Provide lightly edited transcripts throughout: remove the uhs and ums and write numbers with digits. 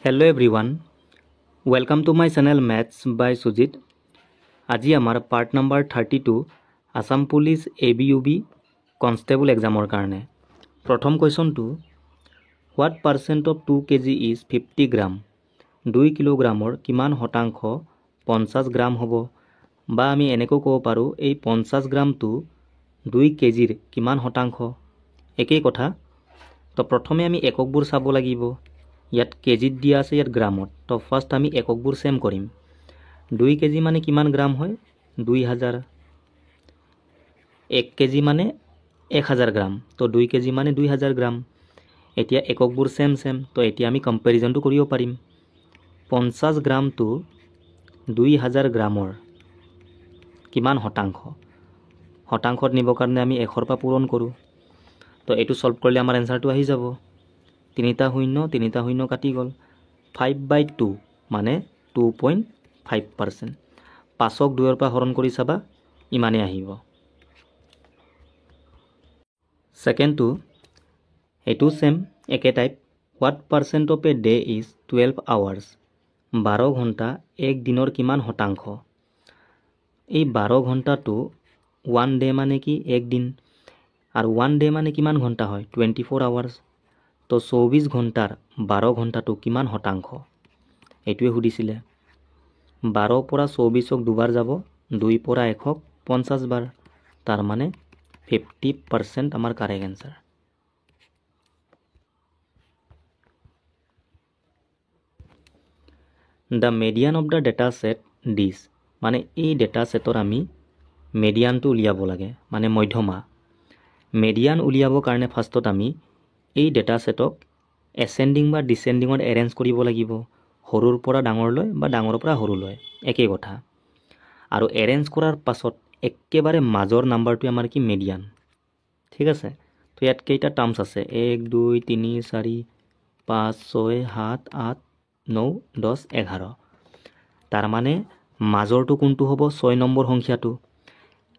Hello everyone, welcome to my channel Maths by Sujit. আজি আমাৰ part number 32 Assam police ABUB constable এক্সামৰ কাৰণে প্ৰথম কোৱেশ্চনটো what percent of 2 kg is 50 gram 2 কিলোগ্ৰামৰ কিমান শতাংশ 50 গ্ৰাম হ'ব বা আমি এনেকৈ ক'ব পাৰোঁ এই 50 গ্ৰামটো 2 কেজিৰ কিমান শতাংশ একেই কথা তো প্ৰথমে আমি এককবোৰ চাব লাগিব ইয়াত কেজিত দিয়া আছে ইয়াত গ্ৰামত তো ফাৰ্স্ট আমি এককবোৰ সেম কৰিম 2 কেজি মানে কিমান গ্ৰাম হয় 2000 1 কেজি মানে 1000 গ্ৰাম তো 2 কেজি মানে 2000 গ্ৰাম এতিয়া এককবোৰ সেম তো এতিয়া আমি কম্পেৰিজনটো কৰিব পাৰিম 50 গ্ৰাম টু 2000 গ্ৰামৰ কিমান শতাংশ শতাংশত নিব কাৰণে আমি 100 পৰা পূৰণ কৰো তো এটো সলভ কৰিলে আমাৰ আনসাৰটো আহি যাব 3 টা শূন্য কাটি গল 5/2 মানে 2.5% 5ক 2 ৰ পৰা হৰণ কৰি চাবা ইমানে আহিব সেকেন্ড টু এটো সেম একে type what percent of a day is 12 hours 12 ঘণ্টা এক দিনৰ কিমান শতাংশ এই 12 ঘণ্টাটো 1 ডে মানে কি এক দিন আৰু 1 ডে মানে কিমান ঘণ্টা হয় 24 hours তো 24 ঘণ্টাৰ 12 ঘণ্টাটো কিমান শতাংশ এটোৱে সুধিছিলে 12 পৰা 24ক দুবাৰ যাব 2 পৰা 1ক 50 বাৰ তাৰ মানে 50% আমাৰ correct answer The median of the data set this মানে এই ডেটা সেটৰ আমি মিডিয়ানটো উলিয়াব লাগে মানে মধ্যমা মিডিয়ান উলিয়াবৰ কাৰণে ফাৰ্স্টত আমি এই ডেটা সেটক এসেন্ডিং বা ডিসেন্ডিংত এৰেঞ্জ কৰিব লাগিব সৰুৰ পৰা ডাঙৰলৈ বা ডাঙৰৰ পৰা সৰুলৈ একেই কথা আৰু এৰেঞ্জ কৰাৰ পাছত একেবাৰে মাজৰ নাম্বাৰটো আমাৰ কি মিডিয়ান ঠিক আছে তো ইয়াত কেইটা টাৰ্মছ আছে 1 2 3 4 5 6 7 8 9 10 11 তাৰ মানে মাজৰটো কোনটো হ'ব 6 নম্বৰ সংখ্যাটো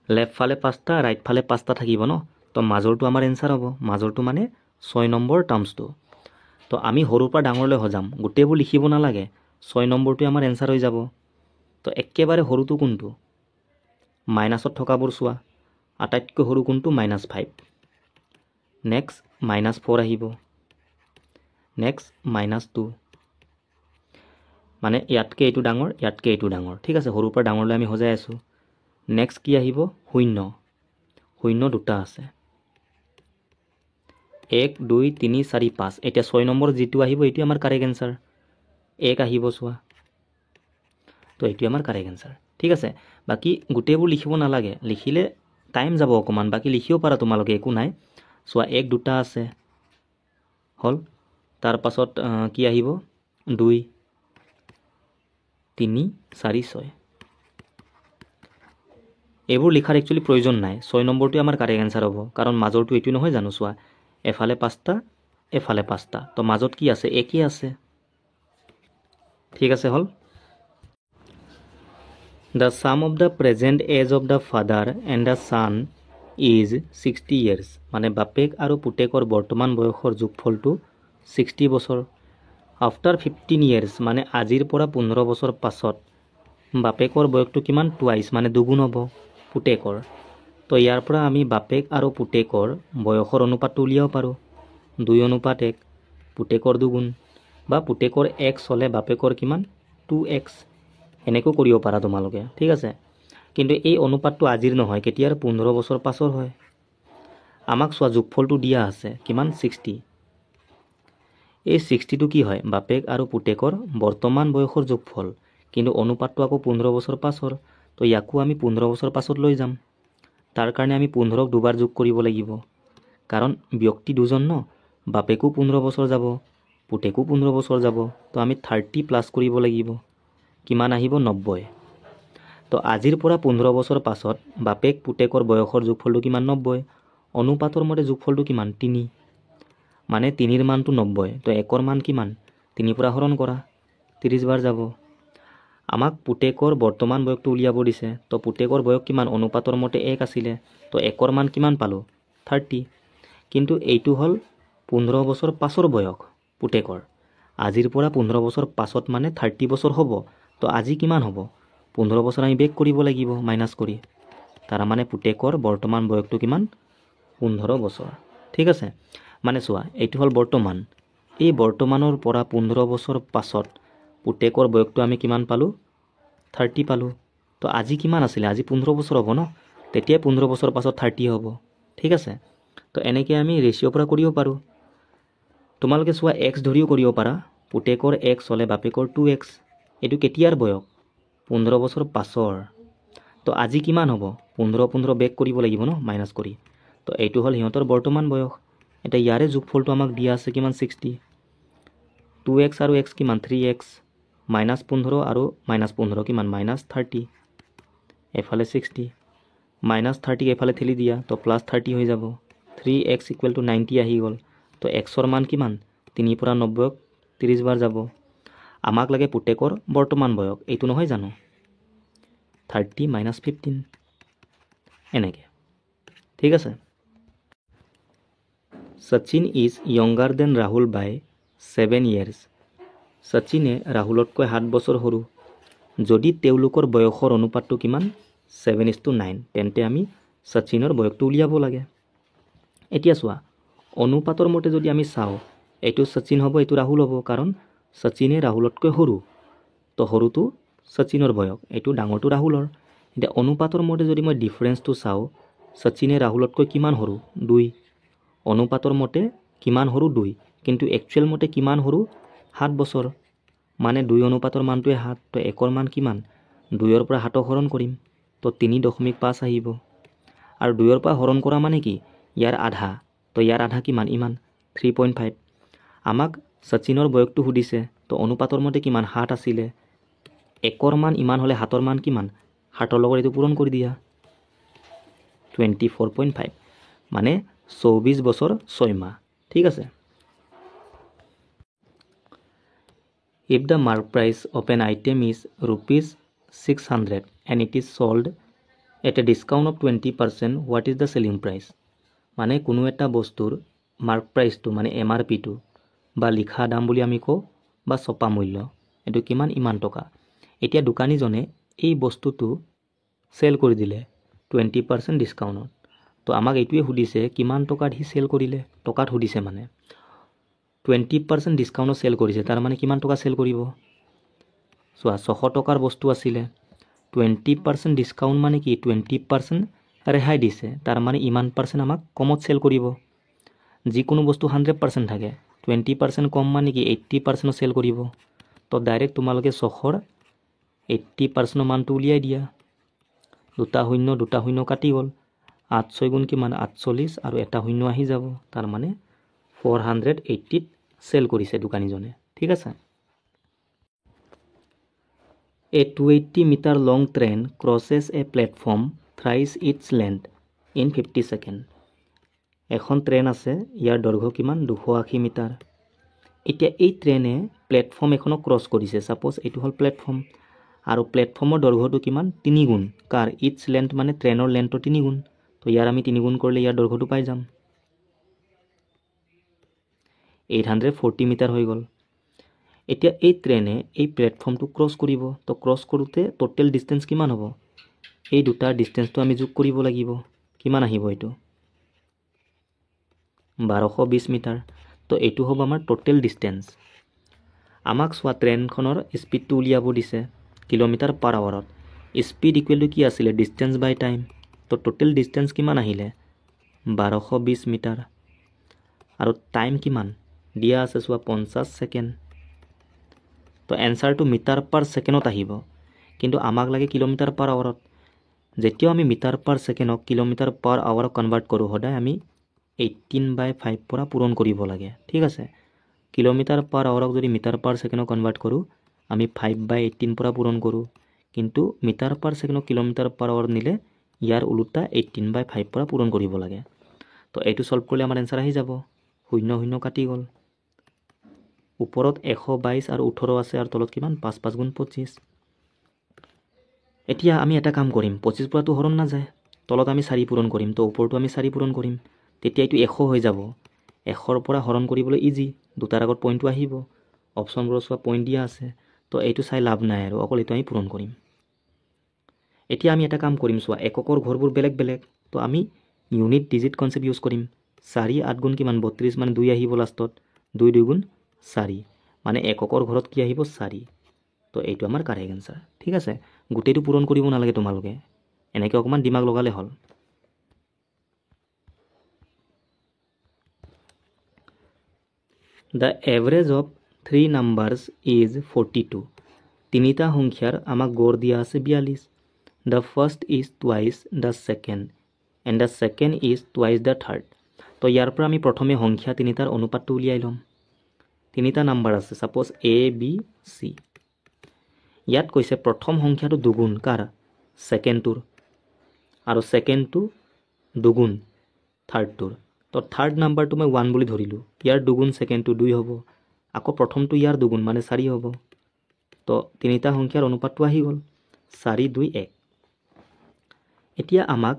লেফট ফালে 5টা ৰাইট ফালে 5টা থাকিব ন তো মাজৰটো আমাৰ আনসাৰ হ'ব মাজৰটো মানে 6 নম্বৰ টাৰ্মছটো তো আমি সৰুৰ পৰা ডাঙৰলৈ হজাম গোটেইবোৰ লিখিব নালাগে 6 নম্বৰটো আমাৰ আনসাৰ হৈ যাব তো একেবাৰে সৰুটো কোনটো মাইনাসত থকাবোৰ চোৱা আটাইতকৈ সৰু কোনটো -5 নেক্সট -4 আহিব নেক্সট -2 মানে ইয়াতকে এইটো ডাঙৰ ইয়াতকে এইটো ডাঙৰ ঠিক আছে সৰুৰ পৰা ডাঙৰলৈ আমি হজাই আছো নেক্সট কি আহিব শূন্য দুটা আছে 1 2 3 4 5 এটা 6 নম্বৰ যেটো আহিব এটো আমাৰ কাৰেক্ট আনসাৰ 1 আহিব চোৱা তো এটো আমাৰ কাৰেক্ট আনসাৰ ঠিক আছে বাকি গুটেবোৰ লিখিব নালাগে লিখিলে টাইম যাব অকমান বাকি লিখিও পাৰা তোমালোকে একো নাই চোৱা 1 দুটা আছে হল তাৰ পাছত কি আহিব 2 3 4 6 এইবোৰ লিখাৰ একচুয়ালি প্ৰয়োজন নাই 6 নম্বৰটো আমাৰ কাৰেক্ট আনসাৰ হ'ব কাৰণ মাজৰটো এটো নহয় জানো চোৱা এফালে 5টা এফালে 5টা তো মাজত কি আছে একই আছে ঠিক আছে হল The sum of the present age of the father and the son is 60 years মানে বাপেক আৰু পুতেকৰ বৰ্তমান বয়সৰ যোগফলটো 60 বছৰ after 15 years মানে আজিৰ পৰা 15 বছৰ পাছত বাপেকৰ বয়সটো কিমান টুৱাইস মানে দুগুণ হ'ব পুতেকৰ তো ইয়াৰ পৰা আমি বাপেক আৰু পুতেকৰ বয়সৰ অনুপাতটো উলিয়াব পাৰো 2:1 পুতেকৰ দুগুণ বা পুতেকৰ x হলে বাপেকৰ কিমান 2x এনেকৈ কৰিব পাৰা তোমালোকে ঠিক আছে কিন্তু এই অনুপাতটো আজিৰ নহয় কেতিয়াৰ 15 বছৰ পাছৰ হয় আমাক সোৱা যোগফলটো দিয়া আছে কিমান 60 এই 60 টো কি হয় বাপেক আৰু পুতেকৰ বৰ্তমান বয়সৰ যোগফল কিন্তু অনুপাতটো আকৌ 15 বছৰ পাছৰ তো ইয়াকো আমি 15 বছৰ পাছত লৈ যাম তাৰ কাৰণে আমি 15ক দুবাৰ যোগ কৰিব লাগিব কাৰণ ব্যক্তি দুজন ন বাপেকো 15 বছৰ যাব পুতেকো 15 বছৰ যাব তো আমি 30 প্লাস কৰিব লাগিব কিমান আহিব 90 তো আজিৰ পৰা 15 বছৰ পাছত বাপেক পুতেকৰ বয়সৰ যোগফলটো কিমান 90 অনুপাতৰ মতে যোগফলটো কিমান 3 মানে 3 ৰ মানটো 90 তো 1 ৰ মান কিমান 3 পৰা হৰণ কৰা 30 বাৰ যাব আমাক পুতেকৰ বৰ্তমান বয়সটো উলিয়াব দিছে তো পুতেকৰ বয়স কিমান অনুপাতৰ মতে 1 আছিল তো 1 ৰ মান কিমান পালো 30 কিন্তু এইটো হল 15 বছৰ পাছৰ বয়স পুতেকৰ আজিৰ পৰা 15 বছৰ পাছত মানে 30 বছৰ হ'ব। তো আজি কিমান হ'ব? 15 বছৰ আমি বেক কৰিব লাগিব মাইনাছ কৰি। তাৰ মানে পুতেকৰ বৰ্তমান বয়সটো কিমান? 15 বছৰ। ঠিক আছে, মানে চোৱা এইটো হ'ল বৰ্তমান। এই বৰ্তমানৰ পৰা 15 বছৰ পাছত পুতেকৰ বয়সটো আমি কিমান পালোঁ? 30 পালোঁ। তো আজি কিমান আছিলে? আজি 15 বছৰ হ'ব ন, তেতিয়াই 15 বছৰ পাছত 30 হ'ব। ঠিক আছে, তো এনেকৈ আমি ৰেচিঅ'ৰ পৰা কৰিব পাৰোঁ। তোমালোকে চোৱা এক্স ধৰিও কৰিব পাৰা। পুতেকৰ এক্স হ'লে বাপেকৰ 2x। এইটো কেতিয়াৰ বয়স? 15 বছৰ পাছৰ। তো আজি কিমান হ'ব? 15 বেক কৰিব লাগিব ন মাইনাছ কৰি। তো এইটো হ'ল সিহঁতৰ বৰ্তমান বয়স। এতিয়া ইয়াৰে যোগফলটো আমাক দিয়া আছে কিমান? 60। 2x আৰু x কিমান? 3x। -15 আৰু -15 কিমান? -30। এফালে 60 -30 এফালে ঠেলি দিয়া, তো +30 হৈ যাব। 3x = 90 আহি গ'ল। তো এক্সৰ মান কিমান? 3 পৰা 90ক 30 বাৰ যাব। আমাক লাগে পুতেকৰ বৰ্তমান বয়স, এইটো নহয় জানো? 30 - 15 এনেকৈ। ঠিক আছে। Sachin is younger than Rahul by 7 years। শচীনে ৰাহুলতকৈ 7 বছৰ সৰু। যদি তেওঁলোকৰ বয়সৰ অনুপাতটো কিমান? 7:9, তেন্তে আমি শচীনৰ বয়সটো উলিয়াব লাগে। এতিয়া চোৱা, অনুপাতৰ মতে যদি আমি চাওঁ, এইটো শচীন হ'ব, এইটো ৰাহুল হ'ব, কাৰণ শচীনে ৰাহুলতকৈ সৰু। তো সৰুটো শচীনৰ বয়স, এইটো ডাঙৰটো ৰাহুলৰ। এতিয়া অনুপাতৰ মতে যদি মই ডিফাৰেঞ্চটো চাওঁ, শচীনে ৰাহুলতকৈ কিমান সৰু? 2। অনুপাতৰ মতে কিমান সৰু? 2, কিন্তু একচুৱেল মতে কিমান সৰু? 7 বছৰ। মানে 2 অনুপাতৰ মানটোৱে 7। তো 1ৰ মান কিমান? 2ৰ পৰা 7ক হৰণ কৰিম, তো 3.5 আহিব। আৰু 2ৰ পৰা হৰণ কৰা মানে কি? ইয়াৰ আধা। তো ইয়াৰ আধা কিমান? ইমান 3.5। আমাক শচীনৰ বয়সটো সুধিছে, তো অনুপাতৰ মতে কিমান? 7 আছিলে। 1ৰ মান ইমান হ'লে 7ৰ মান কিমান? 7ৰ লগত এইটো পূৰণ কৰি দিয়া, 24.5, মানে 24 বছৰ 6 মাহ। ঠিক আছে। If the mark price of an item is ₹600 and it is sold at a discount of 20%, what is the selling price? মানে কোনো এটা বস্তুৰ মাৰ্ক প্ৰাইচটো মানে MRPটো বা লিখা দাম বুলি আমি কওঁ, বা ছপা মূল্য, এইটো কিমান? ইমান টকা। এতিয়া দোকানীজনে এই বস্তুটো চেল কৰি দিলে 20% ডিছকাউণ্টত। তো আমাক এইটোৱে সুধিছে কিমান টকাত সি চেল কৰিলে, টকাত সুধিছে। মানে 20% ডিছকাউণ্টত চেল কৰিছে, তাৰ মানে কিমান টকা চেল কৰিব? চোৱা, 600 টকাৰ বস্তু আছিলে, 20% ডিছকাউণ্ট মানে কি? 20% ৰেহাই দিছে, তাৰ মানে ইমান পাৰ্চেণ্ট আমাক কমত চেল কৰিব। যিকোনো বস্তু 100% থাকে, 20% কম মানে কি? 80% চেল কৰিব। তো ডাইৰেক্ট তোমালোকে 600ৰ 80% মানটো উলিয়াই দিয়া। 2টা শূন্য কাটি গ'ল, 8 6 গুণ কিমান? 48, আৰু এটা শূন্য আহি যাব, তাৰ মানে 480ত চেল কৰিছে দোকানীজনে। ঠিক আছে। A 280 meter long train crosses a platform thrice its length in 50 seconds. এখন ট্ৰেইন আছে, ইয়াৰ দৈৰ্ঘ্য কিমান? 280 মিটাৰ। এতিয়া এই ট্ৰেইনে প্লেটফৰ্ম এখনক ক্ৰছ কৰিছে। ছাপ'জ এইটো হ'ল প্লেটফৰ্ম, আৰু প্লেটফৰ্মৰ দৈৰ্ঘ্যটো কিমান? 3 গুণ। কাৰ? ইটছ লেন্থ মানে ট্ৰেইনৰ লেন্থৰ 3 গুণ। তো ইয়াৰ আমি 3 গুণ কৰিলে ইয়াৰ দৈৰ্ঘ্যটো পাই যাম, 840 মিটাৰ হৈ গ'ল। এতিয়া এই ট্ৰেইনে এই প্লেটফৰ্মটো ক্ৰছ কৰিব। তো ক্ৰছ কৰোঁতে টোটেল ডিষ্টেঞ্চ কিমান হ'ব? এই দুটাৰ ডিষ্টেঞ্চটো আমি যোগ কৰিব লাগিব। কিমান আহিব এইটো? 1220 মিটাৰ। তো এইটো হ'ব আমাৰ টোটেল ডিষ্টেঞ্চ। আমাক চোৱা, ট্ৰেইনখনৰ স্পীডটো উলিয়াব দিছে কিলোমিটাৰ/আৱাৰত। স্পীড ইকুৱেল টু কি আছিলে? ডিষ্টেঞ্চ বাই টাইম। তো টোটেল ডিষ্টেঞ্চ কিমান আহিলে? 1220 মিটাৰ। আৰু টাইম কিমান দিয়া আছে? চোৱা, 50 ছেকেণ্ড। তো এনচাৰটো মিটাৰ/ছেকেণ্ডত আহিব, কিন্তু আমাক লাগে কিলোমিটাৰ/আৱাৰত। যেতিয়াও আমি মিটাৰ/ছেকেণ্ডক কিলোমিটাৰ/আৱাৰত কনভাৰ্ট কৰোঁ, সদায় আমি 18/5 পৰা পূৰণ কৰিব লাগে। ঠিক আছে। কিলোমিটাৰ/আৱাৰক যদি মিটাৰ/ছেকেণ্ডক কনভাৰ্ট কৰোঁ, আমি 5/18 পৰা পূৰণ কৰোঁ, কিন্তু মিটাৰ/ছেকেণ্ডক কিলোমিটাৰ/আৱাৰত নিলে ইয়াৰ ওলোটা 18/5 পৰা পূৰণ কৰিব লাগে। তো এইটো ছল্ভ কৰিলে আমাৰ এনচাৰ আহি যাব, 0 কাটি গ'ল। ওপৰত 122 আৰু 18 আছে, আৰু তলত কিমান? 5 5 গুণ 25। এতিয়া আমি এটা কাম কৰিম, 25 পৰাটো হৰণ নাযায়, তলত আমি 4 পূৰণ কৰিম, তো ওপৰটো আমি 4 পূৰণ কৰিম, তেতিয়া এইটো 100 হৈ যাব। 100ৰ পৰা হৰণ কৰিবলৈ ইজি, দুটাৰ আগত পইণ্টটো আহিব, অপশ্যনবোৰত চোৱা পইণ্ট দিয়া আছে তো এইটো চাই লাভ নাই আৰু অকল এইটো আমি পূৰণ কৰিম এতিয়া আমি এটা কাম কৰিম চোৱা এককৰ ঘৰবোৰ বেলেগ বেলেগ তো আমি ইউনিট ডিজিট কনচেপ্ট ইউজ কৰিম 4 8 গুণ কিমান 32 মানে 2 আহিব লাষ্টত 2 2 গুণ 4 মানে এককৰ ঘৰত কি আহিব 4 তো এইটো আমাৰ কাৰেক্ট এনসাৰ ঠিক আছে গোটেইটো পূৰণ কৰিব নালাগে তোমালোকে এনেকৈ অকমান দিমাগ লগালে হ'ল The average of 3 numbers is 42 তিনিটা সংখ্যাৰ আমাক গড় দিয়া আছে 42 The first is twice the second and the second is twice the third তো ইয়াৰ পৰা আমি প্ৰথমে সংখ্যা তিনিটাৰ অনুপাতটো উলিয়াই ল'ম তিনিটা নাম্বাৰ আছে সাপোজ A B C ইয়াত কৈছে প্ৰথম সংখ্যাটো দুগুণ কাৰ সেকেন্ডটোৰ আৰু সেকেন্ডটো দুগুণ থাৰ্ডটোৰ তো থাৰ্ড নাম্বাৰটো মই 1 বুলি ধৰিলো ইয়াৰ দুগুণ সেকেন্ডটো 2 হ'ব আকৌ প্ৰথমটো ইয়াৰ দুগুণ মানে 4 হ'ব তো তিনিটা সংখ্যাৰ অনুপাতটো আহি গ'ল 4 2 1 এতিয়া আমাক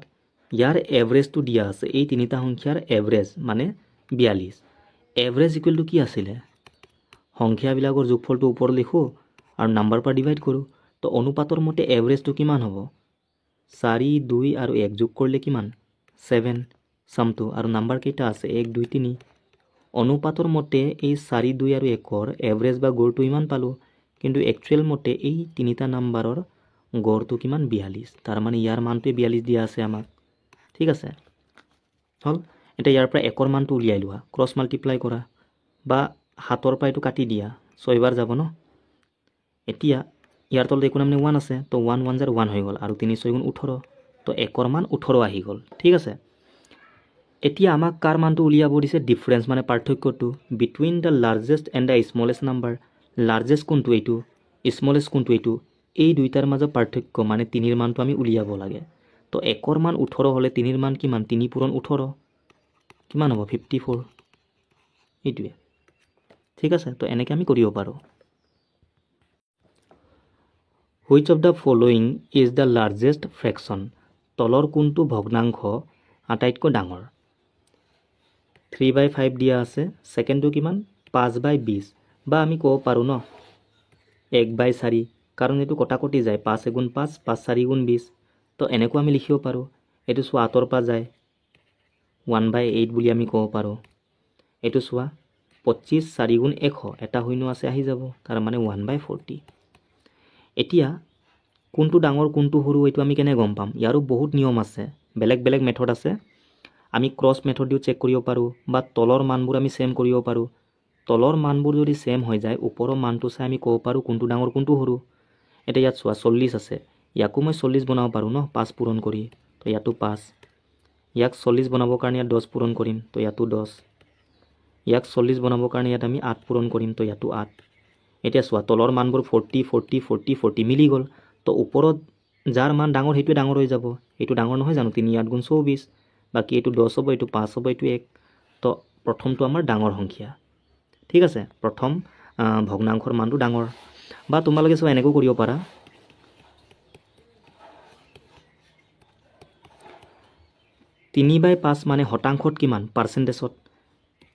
ইয়াৰ এভাৰেজটো দিয়া আছে এই তিনিটা সংখ্যাৰ এভাৰেজ মানে 42 এভাৰেজ ইকুৱেল টু কি আছিল সংখ্যাবিলাকৰ যোগফলটো ওপৰত লিখো আৰু নাম্বাৰ পৰা ডিভাইড কৰো তো অনুপাতৰ মতে এভাৰেজটো কিমান হ'ব 4 2 আৰু 1 যোগ কৰিলে কিমান 7 সামটো আৰু নাম্বাৰ কেইটা আছে 1 2 3 অনুপাতৰ মতে এই 4 2 আৰু 1ৰ এভাৰেজ বা গড়টো ইমান পালো কিন্তু একচুৱেল মতে এই তিনিটা নাম্বাৰৰ গড়টো কিমান 42 তাৰ মানে ইয়াৰ মানটো 42 দিয়া আছে আমাক ঠিক আছে হল এটা ইয়াৰ পৰা 1ৰ মানটো উলিয়াই লোৱা ক্ৰস মাল্টিপ্লাই কৰা বা হাতৰ পৰা এটো কাটি দিয়া 6 বাৰ যাব ন এতিয়া ইয়াৰ তলত একো নামনে 1 আছে তো 1 1 0 1 হৈ গল আৰু 3 6 গুণ 18 তো 1ৰ মান 18 আহি গল ঠিক আছে এতিয়া আমাক কাৰ মানটো উলিয়াব দিছে ডিফাৰেন্স মানে পাৰ্থক্যটো between the largest and the smallest number largest কোনটো এইটো স্মলেষ্ট কোনটো এইটো এই দুইটাৰ মাজৰ পাৰ্থক্য মানে 3ৰ মানটো আমি উলিয়াব লাগে তো 1ৰ মান 18 হলে 3ৰ মান কিমান 3 পূৰণ 18 কিমান হ'ব 54 এইটোৱে ঠিক আছে তো এনেকৈ আমি কৰিব পাৰো Which of the following is the largest fraction তলৰ কোনটো ভগ্নাংশ আটাইতকৈ ডাঙৰ 3/5 দিয়া আছে সেকেন্ডটো কিমান 5/20 বা আমি কব পাৰো ন 1/4 কাৰণ এটো কটাকটি যায় 5 গুণ 5 5 4 গুণ 20 তো এনেকৈ আমি লিখিব পাৰো এটো সোৱা আতৰ পা যায় 1/8 বুলি আমি কব পাৰো এটো সোৱা 25 4 গুণ 100 এটা শূন্য আছে আহি যাব তাৰ মানে 1/40 এতিয়া কোনটো ডাঙৰ কোনটো সৰু এটো আমি কেনে গম পাম ইয়াৰো বহুত নিয়ম আছে বেলেগ বেলেগ মেথড আছে আমি ক্ৰস মেথড দিও চেক কৰিব পাৰো বা তলৰ মানবোৰ আমি সেম কৰিব পাৰো তলৰ মানবোৰ যদি সেম হৈ যায় ওপৰৰ মানটো চাই আমি কব পাৰো কোনটো ডাঙৰ কোনটো সৰু এটা ইয়াত সোৱা 40 আছে ইয়াকো মই 40 বনাব পাৰো ন 5 পূৰণ কৰি তো ইয়াতো 5 ইয়াক 40 বনাবৰ কাৰণে ইয়াত 10 পূৰণ কৰিম তো ইয়াতো 10 ইয়াক 40 বনাবৰ কাৰণে ইয়াত আমি 8 পূৰণ কৰিম তো ইয়াতো 8 এতিয়া সোৱা তলৰ মানবোৰ 40 40 40 40 মিলি গল তো ওপৰত যাৰ মান ডাঙৰ হেতু ডাঙৰ হৈ যাব এটো ডাঙৰ নহয় জানো 3 8 গুণ 24 বাকি এটো 10 হ'ব এটো 5 হ'ব এটো 1 তো প্ৰথমটো আমাৰ ডাঙৰ সংখ্যা ঠিক আছে প্ৰথম ভগ্নাংশৰ মানটো ডাঙৰ বা তোমালোকে সব এনেকৈ কৰিব পাৰা 3/5 মানে শতাংশত কিমান পাৰ্চেন্টেজত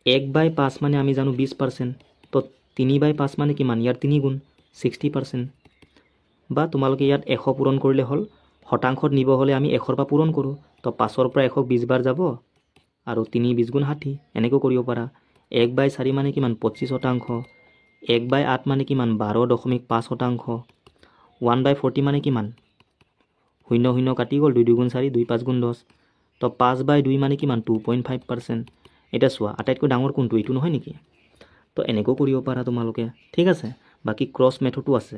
1/5 মানে আমি জানো 20% তো 3/5 মানে কিমান ইয়াৰ 3 গুণ 60% বা তোমালোকে ইয়াত 100 পূৰণ কৰিলে হল শতাংশত নিব হলে আমি 100ৰ পৰা পূৰণ কৰো তো 5ৰ পৰা 100 20 বাৰ যাব আৰু 3 20 গুণ 60 এনেকৈ কৰিব পাৰা 1/4 মানে কিমান 25% 1/8 মানে কিমান 12.5 শতাংশ 1/40 মানে কিমান 0 0 কাটি গল 2 2 গুণ 4 2 5 গুণ 10 তো 5/2 মানে কিমান 2.5% এটা সোৱা আটাইতকৈ ডাঙৰ কোনটো এইটো নহয় নেকি তো এনেকৈ কৰিব পাৰা তোমালোকে ঠিক আছে বাকি ক্ৰস মেথডটো আছে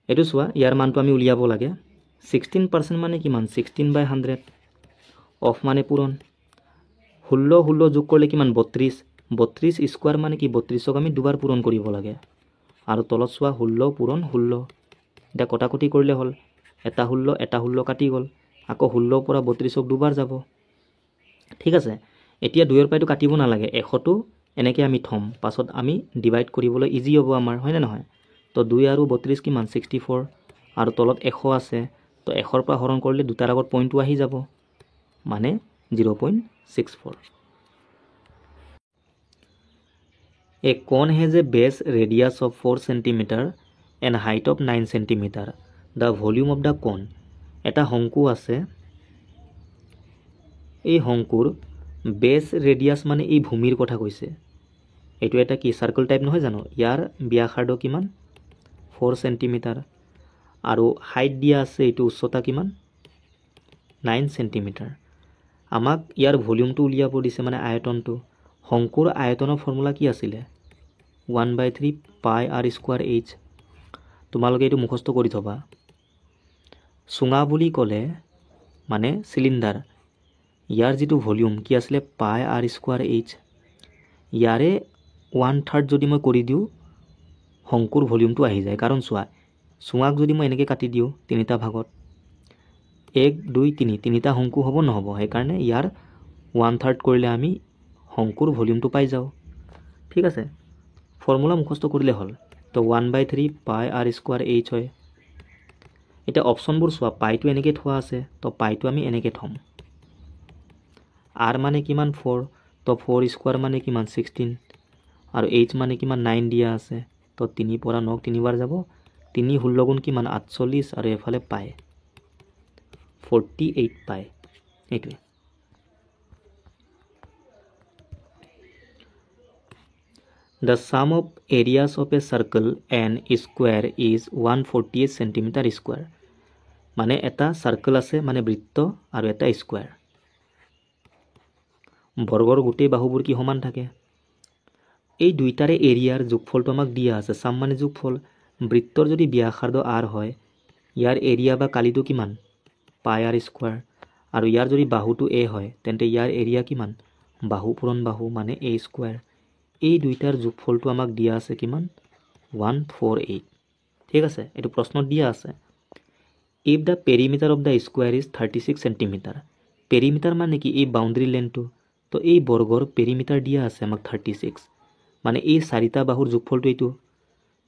এটো সোৱা ইয়াৰ মানটো আমি উলিয়াব লাগে 16% মানে কিমান 16/100 অফ মানে পূৰণ 16 16 যোগ কৰিলে কিমান 32 32 স্কয়াৰ মানে কি 32ক আমি দুবাৰ পূৰণ কৰিব লাগে আৰু তলত সোৱা 16 পূৰণ 16 এটা কটাকটি কৰিলে হল এটা 16 কাটি গল আকৌ 16 পৰা 32ক দুবাৰ যাব ঠিক আছে এতিয়া 2ৰ পৰাটো কাটিব নালাগে 100টো এনেকৈ আমি থম পাছত আমি ডিভাইড কৰিবলৈ ইজি হ'ব আমাৰ হয় না নহয় তো 2 আৰু 32 কিমান 64 আৰু তলত 100 আছে তো 100ৰ পৰা হৰণ কৰিলে দুটাৰ আগত পইণ্টটো আহি যাব মানে 0.64 A cone has a base radius of 4 cm and height of 9 cm. The volume of the cone. এটা শংকু আছে, এই শংকুৰ বেছ ৰেডিয়াছ মানে এই ভূমিৰ কথা কৈছে। এইটো এটা কি সাৰ্কেল টাইপ নহয় জানো, ইয়াৰ ব্যাসাৰ্ধ কিমান 4 সেন্টিমিটাৰ আৰু হাইট দিয়া আছে এইটো উচ্চতা কিমান 9 সেন্টিমিটাৰ। আমাক ইয়াৰ ভলিউমটো উলিয়াব দিছে মানে আয়তনটো। শংকুৰ আয়তনৰ ফৰ্মুলা কি আছিলে 1/3 পাই r স্কয়াৰ h। তোমালোকে এইটো মুখস্থ কৰি থবা। চুঙা বুলি ক'লে মানে সিলিন্ডাৰ, ইয়াৰ যেটো ভলিউম কি আছিলে পাই r স্কয়াৰ h। ইয়াৰে 1/3 যদি মই কৰি দিও শংকুৰ ভলিউমটো আহি যায়। কাৰণ চোৱা চুঙাক যদি মই এনেকৈ কাটি দিও তিনিটা ভাগত 1 2 3 তিনিটা শংকু হ'ব নহ'ব, সেইকাৰণে ইয়াৰ 1/3 কৰিলে আমি শংকুৰ ভলিউমটো পাই যাও। ঠিক আছে, ফৰ্মুলা মুখস্থ কৰিলে হ'ল। তো 1/3 পাই r স্কয়াৰ h হয়। এটা অপচনবোৰ চোৱা, পাইটো এনেকৈ থোৱা আছে, তো পাইটো আমি এনেকৈ থম। r মানে কিমান 4, তো 4 স্কয়াৰ মানে কিমান 16 আৰু h মানে কিমান 9 দিয়া আছে। তো 3 পৰা 9 তিনিবাৰ যাব, 3 16 গুণ কিমান 48 আৰু এফালে পাই 48 পাই। এইটোৱে The sum of areas of a circle and square is 148 centimeter square. মানে এটা সার্কেল আছে মানে বৃত্ত আৰু এটা স্কয়াৰ। বৰ্গৰ গোটেই বাহুবোৰ কি সমান থাকে। এই দুইটাৰে এৰিয়াৰ যোগফলটো আমাক দিয়া আছে। সাম মানে যোগফল, বৃত্তৰ যদি ব্যাসাৰ্ধ r হয় ইয়াৰ এৰিয়া বা কালিটো কিমান পাই r স্কয়াৰ, আৰু ইয়াৰ যদি বাহুটো a হয় তেন্তে ইয়াৰ এৰিয়া কিমান বাহু পূৰণ বাহু মানে a স্কয়াৰ। এই দুইটাৰ যোগফলটো আমাক দিয়া আছে কিমান 148। ঠিক আছে, এইটো প্ৰশ্নত দিয়া আছে। If the perimeter of the square is 36 centimeter, perimeter মানে কি এই বাউন্ডাৰী লেনটো, তো এই বৰ্গৰ পেৰিমিটাৰ দিয়া আছে আমাক 36, মানে এই চাৰিটা বাহুৰ যোগফলটো এইটো।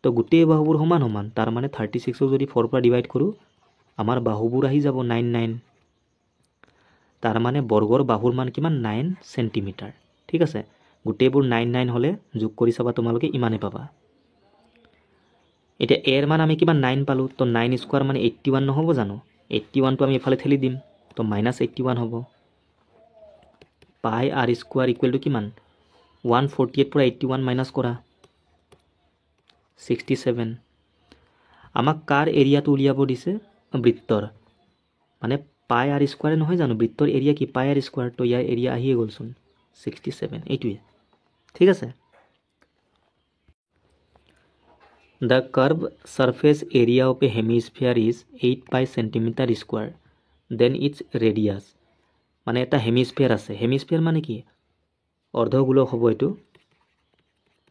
তো গোটেই বাহুবোৰ সমান সমান, তাৰ মানে 36ক যদি 4 পৰা ডিভাইড কৰোঁ আমাৰ বাহুবোৰ আহি যাব 9 9। তাৰ মানে বৰ্গৰ বাহুৰ মান কিমান 9 সেন্টিমিটাৰ। ঠিক আছে, গোটেইবোৰ 9 9 হলে যোগ কৰি চাবা তোমালোকে ইমানে পাবা। এতিয়া এৰ মান আমি কিমান 9 পালো, তো 9 স্কয়াৰ মানে 81 নহব জানো। 81টো আমি এফালে ঠেলি দিম, তো -81 হ'ব। পাই r স্কয়াৰ ইকুৱেল টু কিমান 148 পৰা 81 মাইনাস কৰা 67। আমাক কাৰ এৰিয়াটো উলিয়াব দিছে বৃত্তৰ, মানে পাই r স্কয়াৰ নহয় জানো, বৃত্তৰ এৰিয়া কি পাই r স্কয়াৰ, তো ইয়াৰ এৰিয়া আহিয়ে গ'লচোন 67। এইটোৱে ঠিক আছে। The curved surface area of a hemisphere is 8 pi centimeter square, then its radius। মানে এটা হেমিস্ফিয়াৰ আছে, হেমিস্ফিয়াৰ মানে কি অৰ্ধগোলক হ'ব এইটো।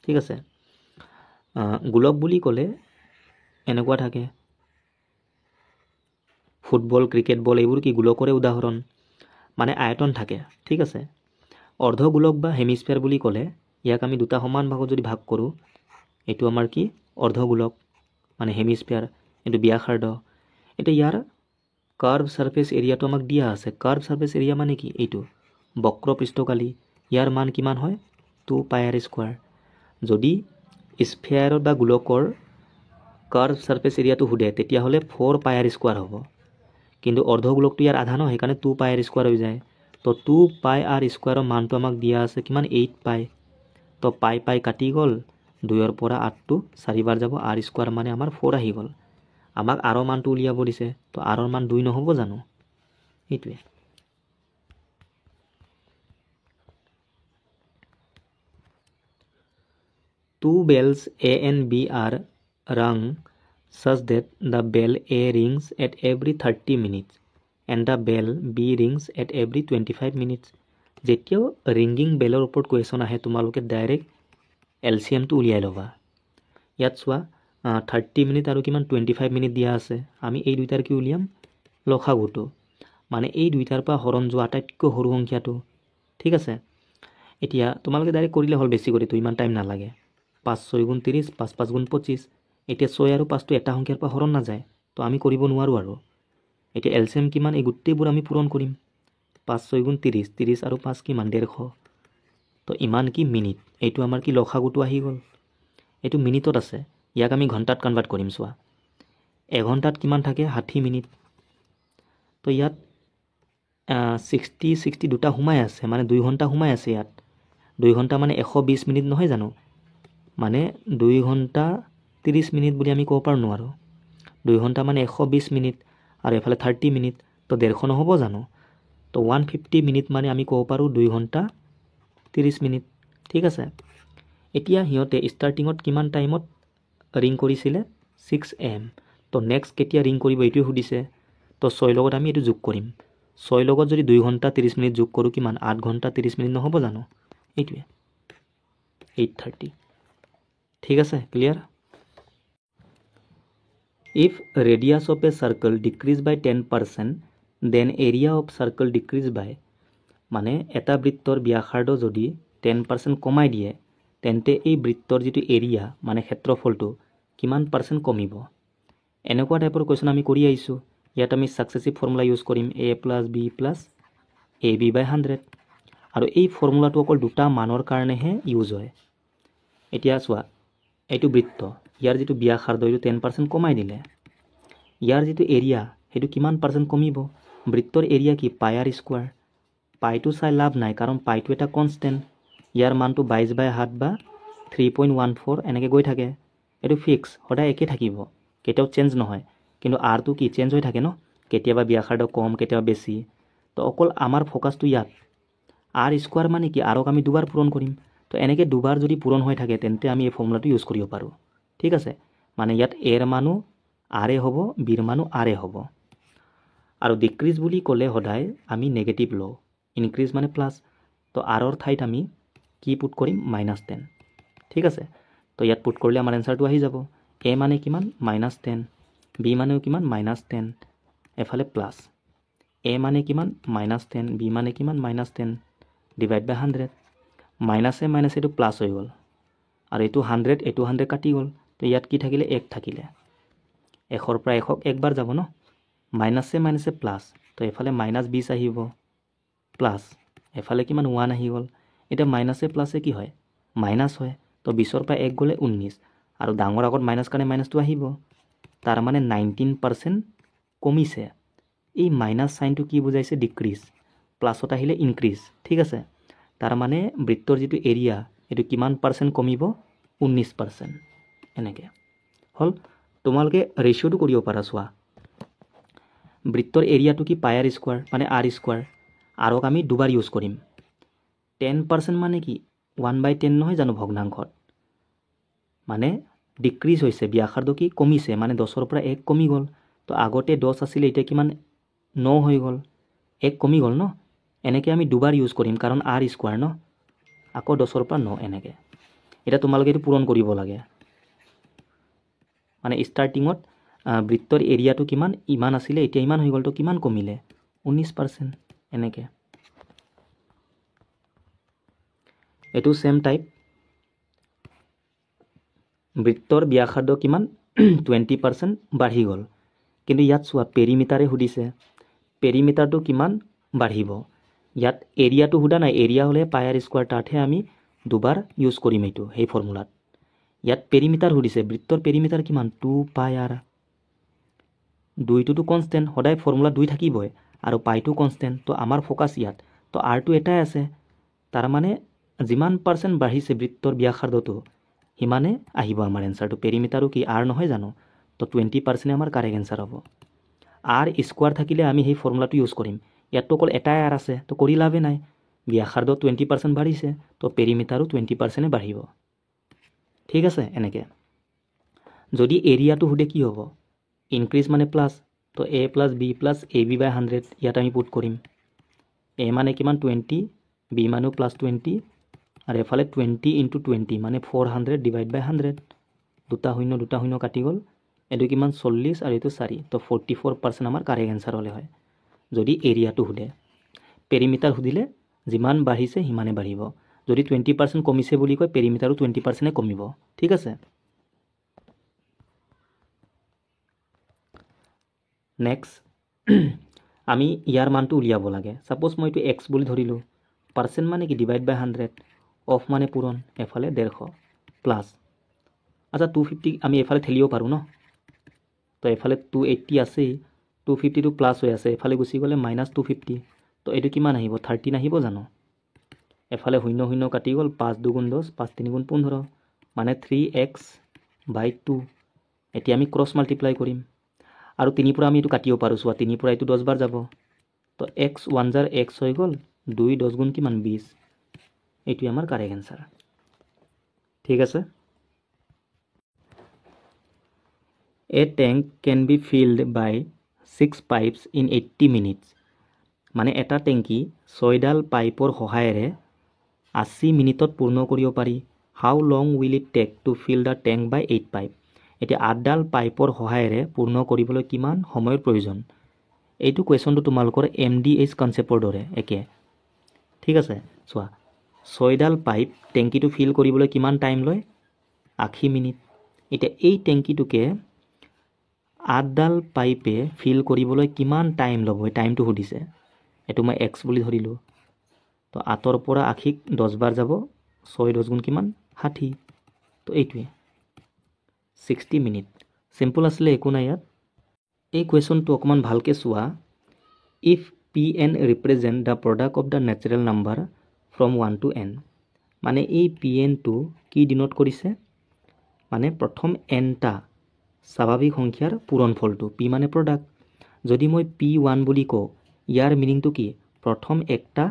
ঠিক আছে, গোলক বুলি ক'লে এনেকুৱা থাকে, ফুটবল ক্ৰিকেট বল এইবোৰ কি গোলকৰে উদাহৰণ, মানে আয়তন থাকে। ঠিক আছে, অৰ্ধগোলক বা হেমিস্ফিয়াৰ বুলি ক'লে ইয়াক আমি দুটা সমান ভাগত যদি ভাগ কৰোঁ এইটো আমাৰ কি অৰ্ধগোলক মানে হেমিস্ফিয়াৰ, এইটো ব্যাসাৰ্ধ। এতিয়া ইয়াৰ কাৰ্ভ সাৰফেস এৰিয়াটো আমাক দিয়া আছে। কাৰ্ভ সাৰফেস এৰিয়া মানে কি এইটো বক্ৰ পৃষ্ঠকালি, ইয়াৰ মান কিমান হয় 2 পাই r স্কয়াৰ। যদি স্ফিয়াৰ বা গোলকৰ কাৰ্ভ সাৰফেস এৰিয়াটো সোধে তেতিয়াহ'লে 4 পাই r স্কয়াৰ হ'ব, কিন্তু অৰ্ধগোলকটো ইয়াৰ আধা ন, সেইকাৰণে 2 পাই r স্কয়াৰ হৈ যায়। তো 2 পাই r স্কয়াৰৰ মানটো আমাক দিয়া আছে কিমান 8 পাই। তো পাই পাই কাটি গ'ল, 2ৰ পৰা 8টো 4বাৰ যাব, r স্কয়াৰ মানে আমাৰ 4 আহি গ'ল। আমাক আৰৰ মানটো উলিয়াব দিছে, তো আৰৰ মান 2 নহ'ব জানো। এইটোৱে Two bells A and B are rung such that the bell A rings at every 30 minutes and the bell B rings at every 25 minutes. যেতিয়াও ringing বেলৰ ওপৰত কুৱেশ্যন আহে তোমালোকে ডাইৰেক্ট এলচিএমটো উলিয়াই ল'বা। ইয়াত চোৱা 30 মিনিট আৰু কিমান 25 মিনিট দিয়া আছে, আমি এই দুইটাৰ কি উলিয়াম লসাগুটো, মানে এই দুইটাৰ পৰা হৰণ যোৱা আটাইতকৈ সৰু সংখ্যাটো। ঠিক আছে, এতিয়া তোমালোকে ডাইৰেক্ট কৰিলে হ'ল, বেছি কৰি তো ইমান টাইম নালাগে। 5 6 গুণ 30, 5 5 গুণ 25। এতিয়া 6 আৰু 5টো এটা সংখ্যাৰ পৰা হৰণ নাযায়, তো আমি কৰিব নোৱাৰোঁ। আৰু এতিয়া এলচিএম কিমান এই গোটেইবোৰ আমি পূৰণ কৰিম। 5 6 গুণ 30, 30 আৰু 5 কিমান 150। তো ইমান কি মিনিট, এইটো আমাৰ কি লসাগুটো আহি গ'ল, এইটো মিনিটত আছে, ইয়াক আমি ঘণ্টাত কনভাৰ্ট কৰিম চোৱা। এঘণ্টাত কিমান থাকে 60 মিনিট, তো ইয়াত 60 দুটা সোমাই আছে, মানে 2 ঘণ্টা সোমাই আছে ইয়াত। 2 ঘণ্টা মানে 120 মিনিট নহয় জানো, মানে 2 ঘণ্টা 30 মিনিট বুলি আমি ক'ব পাৰোঁ নোৱাৰোঁ। 2 ঘণ্টা মানে 120 মিনিট আৰু এফালে 30 মিনিট, তো 150 নহ'ব জানো। তো 150 মিনিট মানে আমি ক'ব পাৰোঁ 2 ঘণ্টা 30 মিনিট। ঠিক আছে, এতিয়া সিহঁতে ষ্টাৰ্টিঙত কিমান টাইমত ৰিং কৰিছিলে 6 AM। তো নেক্সট কেতিয়া ৰিং কৰিব এইটোৱে সুধিছে। তো 6 লগত আমি এইটো যোগ কৰিম। 6 লগত যদি 2 ঘণ্টা 30 মিনিট যোগ কৰোঁ কিমান 8 ঘণ্টা 30 মিনিট নহ'ব জানো, এইটোৱে 8:30। ঠিক আছে, clear. If radius of a circle decrease by 10%, then area of circle decrease by, মানে এটা বৃত্তৰ ব্যাসাৰ্ধ যদি 10% কমাই দিয়ে, তেন্তে এই বৃত্তৰ যিটো এৰিয়া মানে ক্ষেত্ৰফলটো কিমান পাৰ্চেণ্ট কমিব। এনেকুৱা টাইপৰ কুৱেশ্যন আমি কৰি আহিছোঁ। ইয়াত আমি ছাকচেছিভ ফৰ্মুলা ইউজ কৰিম a + b + ab/100, আৰু এই ফৰ্মুলাটো অকল দুটা মানৰ কাৰণেহে ইউজ হয়। এতিয়া চোৱা, এইটো বৃত্ত, ইয়াৰ যিটো ব্যাসাৰ্ধ এইটো 10% কমাই দিলে, ইয়াৰ যিটো এৰিয়া সেইটো কিমান পাৰ্চেণ্ট কমিব। বৃত্তৰ এৰিয়া কি πr²। পাইটো চাই লাভ নাই, কাৰণ পাইটো এটা কনষ্টেণ্ট, ইয়াৰ মানটো 22/7 বা 3.14 এনেকৈ গৈ থাকে, এইটো ফিক্স, সদায় একে থাকিব, কেতিয়াও চেঞ্জ নহয়। কিন্তু আৰটো কি চেঞ্জ হৈ থাকে ন, কেতিয়াবা ব্যাসাৰ্ধ কম কেতিয়াবা বেছি। তো অকল আমাৰ ফ'কাছটো ইয়াত, r² মানে কি, আৰক আমি দুবাৰ পূৰণ কৰিম। তো এনেকৈ দুবাৰ যদি পূৰণ হৈ থাকে তেন্তে আমি এই ফৰ্মুলাটো ইউজ কৰিব পাৰোঁ। ঠিক আছে, মানে ইয়াত এৰ মানো আৰে হ'ব, বিৰ মানো আৰে হ'ব। আৰু ডিক্ৰিজ বুলি ক'লে সদায় আমি নেগেটিভ লওঁ, ইনক্ৰিজ মানে প্লাছ। তো আৰৰ ঠাইত আমি কি পুট কৰিম -10। ঠিক আছে, তো ইয়াত পুট কৰিলে আমাৰ এনচাৰটো আহি যাব। এ মানে কিমান -10, বি মানেও কিমান -10, এফালে প্লাছ। এ মানে কিমান -10, বি মানে কিমান -10 /100। মাইনাছে মাইনাছে এইটো প্লাছ হৈ গ'ল, আৰু এইটো 100, এইটো 100 কাটি গ'ল। তো ইয়াত কি থাকিলে 1 থাকিলে, 100ৰ পৰা 100ক একবাৰ যাব ন, মাইনাছে মাইনাছে প্লাছ। তো এফালে -20 আহিব প্লাছ, এফালে কিমান 1 আহি গ'ল। এতিয়া মাইনাছে প্লাছে কি হয় মাইনাছ হয়। তো 20ৰ পৰা 1 গ'লে 19, আৰু ডাঙৰ আগত মাইনাছ কাৰণে মাইনাছটো আহিব, তাৰ মানে 19% কমিছে। এই মাইনাছ চাইনটো কি বুজাইছে ডিক্ৰিজ, প্লাছত আহিলে ইনক্ৰিজ। ঠিক আছে, তাৰ মানে বৃত্তৰ যিটো এৰিয়া এইটো কিমান পাৰ্চেণ্ট কমিব 19%। এনেকৈ হ'ল। তোমালোকে ৰেচিঅ'টো কৰিব পাৰা, চোৱা বৃত্তৰ এৰিয়াটো কি πr² মানে r², আৰক আমি দুবাৰ ইউজ কৰিম। 10% মানে কি 1/10 নহয় জানো ভগ্নাংশত, মানে ডিক্ৰিজ হৈছে, ব্যাসাৰ্ধ কি কমিছে, মানে 10ৰ পৰা 1 কমি গ'ল। তো আগতে 10 আছিলে, এতিয়া কিমান 9 হৈ গ'ল, 1 কমি গ'ল ন। এনেকৈ আমি দুবাৰ ইউজ কৰিম, কাৰণ r² ন, আকৌ 10ৰ পৰা 9 এনেকৈ। এতিয়া তোমালোকে এইটো পূৰণ কৰিব লাগে, মানে ষ্টাৰ্টিঙত বৃত্তৰ এৰিয়াটো কিমান ইমান আছিলে, এতিয়া ইমান হৈ গ'ল, তো কিমান কমিলে 19%। এনেকৈ এইটো ছেম টাইপ, বৃত্তৰ ব্যাসাৰ্ধ কিমান 20% বাঢ়ি গ'ল, কিন্তু ইয়াত চোৱা পেৰিমিটাৰে সুধিছে, পেৰিমিটাৰটো কিমান বাঢ়িব। ইয়াত এৰিয়াটো সোধা নাই, এৰিয়া হ'লে πr², তাতহে আমি দুবাৰ ইউজ কৰিম এইটো সেই ফৰ্মুলাত। ইয়াত পেৰিমিটাৰ সুধিছে, বৃত্তৰ পেৰিমিটাৰ কিমান 2πr। 2টোতো কনষ্টেণ্ট, সদায় ফৰ্মুলা 2 থাকিবই, আৰু পাইটো কনষ্টেণ্ট। তো আমাৰ ফ'কাছ ইয়াত, তো আৰটো এটাই আছে, তাৰ মানে যিমান পাৰ্চেণ্ট বাঢ়িছে বৃত্তৰ ব্যাসাৰ্ধটো সিমানে আহিব আমাৰ এনচাৰটো। পেৰিমিটাৰো কি আৰ নহয় জানো, তো 20% আমাৰ কাৰেক্ট এনচাৰ হ'ব। r² থাকিলে আমি সেই ফৰ্মুলাটো ইউজ কৰিম, ইয়াততো অকল এটাই আৰ আছে, তো কৰি লাভে নাই। ব্যাসাৰ্ধ 20% বাঢ়িছে, তো পেৰিমিটাৰো 20% বাঢ়িব। ঠিক আছে, এনেকৈ। যদি এৰিয়াটো সোধে কি হ'ব, ইনক্ৰিজ মানে প্লাছ, তো a + b + ab/100 ইয়াত আমি পুট কৰিম। a মানে কিমান 20, b মানেও +20, আৰু এফালে 20 × 20 মানে 400 /100। দুটা শূন্য কাটি গ'ল, এইটো কিমান 40, আৰু এইটো 4, তো 44% আমাৰ কাৰেক্ট এনচাৰ হ'লে হয়, যদি এৰিয়াটো সোধে। পেৰিমিটাৰ সুধিলে যিমান বাঢ়িছে সিমানে বাঢ়িব, যদি 20% কমিছে বুলি কয় পেৰিমিটাৰো 20% কমিব। ঠিক আছে, নেক্সট আমি ইয়াৰ মানটো উলিয়াব লাগে। ছাপ'জ মই এইটো x বুলি ধৰিলোঁ, পাৰ্চেণ্ট মানে কি /100, অফ মানে পূৰণ এফালে 150 প্লাছ আচ্ছা 250 আমি এফালে ঠেলিব পাৰোঁ ন তো এফালে 280 আছেই 250 প্লাছ হৈ আছে এফালে গুচি গ'লে -250 তো এইটো কিমান আহিব 13 আহিব জানো এফালে 0 0 কাটি গ'ল 5 2 গুণ 10 5 3 গুণ 15 মানে 3x/2 এতিয়া আমি ক্ৰছ মাল্টিপ্লাই কৰিম আৰু 3 পৰা আমি এইটো কাটিব পাৰোঁ চোৱা 3 পৰা এইটো 10 বাৰ যাব তো x 1 জাৰ x হৈ গ'ল 2 10 গুণ কিমান 20 এইটোৱে আমাৰ কাৰেক্ট এনসাৰ ঠিক আছে A tank can be filled by 6 pipes in 80 minutes মানে এটা টেংকি 6ডাল পাইপৰ সহায়েৰে 80 মিনিটত পূৰ্ণ কৰিব পাৰি how long will it take to fill the tank by 8 pipe এতিয়া 8ডাল পাইপৰ সহায়েৰে পূৰ্ণ কৰিবলৈ কিমান সময়ৰ প্ৰয়োজন এইটো কুৱেশ্যনটো তোমালোকৰ MDH কনচেপ্টৰ দৰে একে ঠিক আছে চোৱা 6ডাল পাইপ টেংকিটো ফিল কৰিবলৈ কিমান টাইম লয় 80 মিনিট এতিয়া এই টেংকিটোকে 8ডাল পাইপে ফিল কৰিবলৈ কিমান টাইম ল'ব এই টাইমটো সুধিছে এইটো মই x বুলি ধৰিলোঁ তো 8ৰ পৰা 80 10 বাৰ যাব 6 10 গুণ কিমান 60 তো এইটোৱে 60 মিনিট সিম্পল আছিলে একো নাই ইয়াত এই কুৱেশ্যনটো অকমান ভালকৈ চোৱা if Pn represent the product of the natural number from 1 to n মানে এই Pnটো কি ডিনোট কৰিছে মানে প্ৰথম nটা স্বাভাৱিক সংখ্যাৰ পূৰণফলটো p মানে প্ৰডাক্ট যদি মই p1 বুলি কওঁ ইয়াৰ মিনিংটো কি প্ৰথম একটা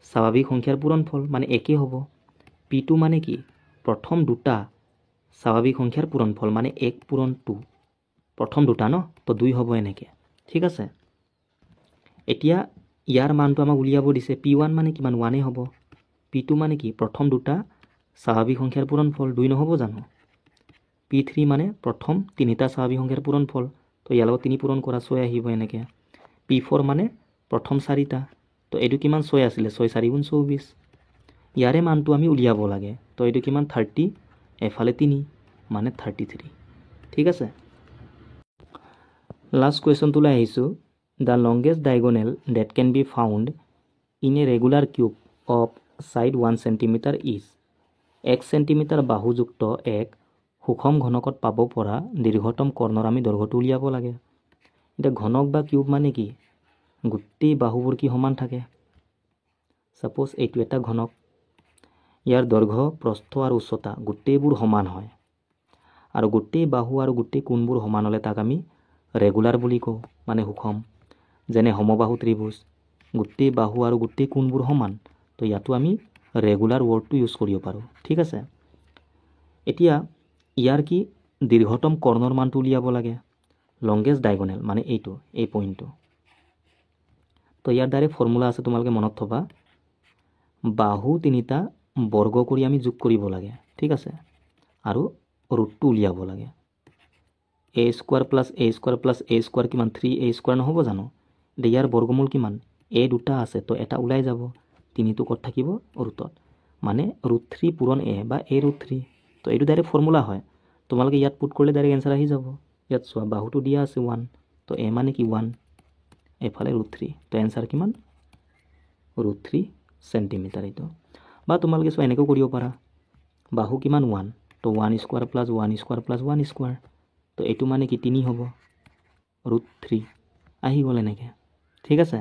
স্বাভাৱিক সংখ্যাৰ পূৰণফল মানে একে হ'ব p2 মানে কি প্ৰথম দুটা স্বাভাৱিক সংখ্যাৰ পূৰণফল মানে 1 পূৰণ 2 প্ৰথম দুটা ন তো 2 হ'ব এনেকে ঠিক আছে এতিয়া ইয়াৰ মানটো আমাক উলিয়াব দিছে p1 মানে কিমান 1 হ'ব p2 মানে কি প্ৰথম দুটা স্বাভাৱিক সংখ্যাৰ পূৰণফল 2 নহ'ব জানো p3 মানে প্ৰথম তিনিটা স্বাভাৱিক সংখ্যাৰ পূৰণফল তো ইয়াৰ লগত 3 পূৰণ কৰা 6 আহিব এনেকে p4 মানে প্ৰথম চাৰিটা তো এইটো কিমান 6 আছিলে 6 4 গুণ 24 ইয়াৰে মানটো আমি উলিয়াব লাগে তো এইটো কিমান 30 এফালে 3 মানে 33 ঠিক আছে লাষ্ট কুৱেশ্যনটোলৈ আহিছোঁ the longest diagonal that can be found in a regular cube of side 1 centimetre is 1 centimetre বাহুযুক্ত এক সুষম ঘনকত পাব পৰা দীৰ্ঘতম কৰ্ণৰ আমি দৈৰ্ঘ্যটো উলিয়াব লাগে এতিয়া ঘনক বা কিউব মানে কি গোটেই বাহুবোৰ কি সমান থাকে সাপোজ এইটো এটা ঘনক ইয়াৰ দৈৰ্ঘ্য প্ৰস্থ আৰু উচ্চতা গোটেইবোৰ সমান হয় আৰু গোটেই বাহু আৰু গোটেই কোণবোৰ সমান হ'লে তাক আমি ৰেগুলাৰ বুলি কওঁ মানে সুষম যেনে সমবাহু ত্ৰিভুজ গোটেই বাহু আৰু গোটেই কোণবোৰ সমান তো ইয়াতো আমি ৰেগুলাৰ ৱৰ্ডটো ইউজ কৰিব পাৰোঁ ঠিক আছে এতিয়া ইয়াৰ কি দীৰ্ঘতম কৰ্ণৰ মানটো উলিয়াব লাগে লংগেষ্ট ডায়গনেল মানে এইটো এই পইণ্টটো তো ইয়াৰ ডাইৰেক্ট ফৰ্মুলা আছে তোমালোকে মনত থবা বাহু তিনিটা বৰ্গ কৰি আমি যোগ কৰিব লাগে ঠিক আছে আৰু ৰুটটো উলিয়াব লাগে a square plus a square plus a square কিমান 3a স্কোৱাৰ নহ'ব জানো ইয়াৰ বৰ্গমূল কিমান a দুটা আছে তো এটা ওলাই যাব তিনিটো ক'ত থাকিব ৰুটত মানে √3 পূৰণ a বা a √3 তো এইটো ডাইৰেক্ট ফৰ্মুলা হয় তোমালোকে ইয়াত পুট কৰিলে ডাইৰেক্ট এনসাৰ আহি যাব ইয়াত চোৱা বাহুটো দিয়া আছে 1 তো a মানে কি 1 এফালে √3 তো এনসাৰ কিমান √3 সেণ্টিমিটাৰ এইটো বা তোমালোকে চোৱা এনেকৈ কৰিব পাৰা বাহু কিমান 1 তো 1 square plus 1 square plus 1 square তো এইটো মানে কি 3 হ'ব √3 আহি গ'ল এনেকৈ ঠিক আছে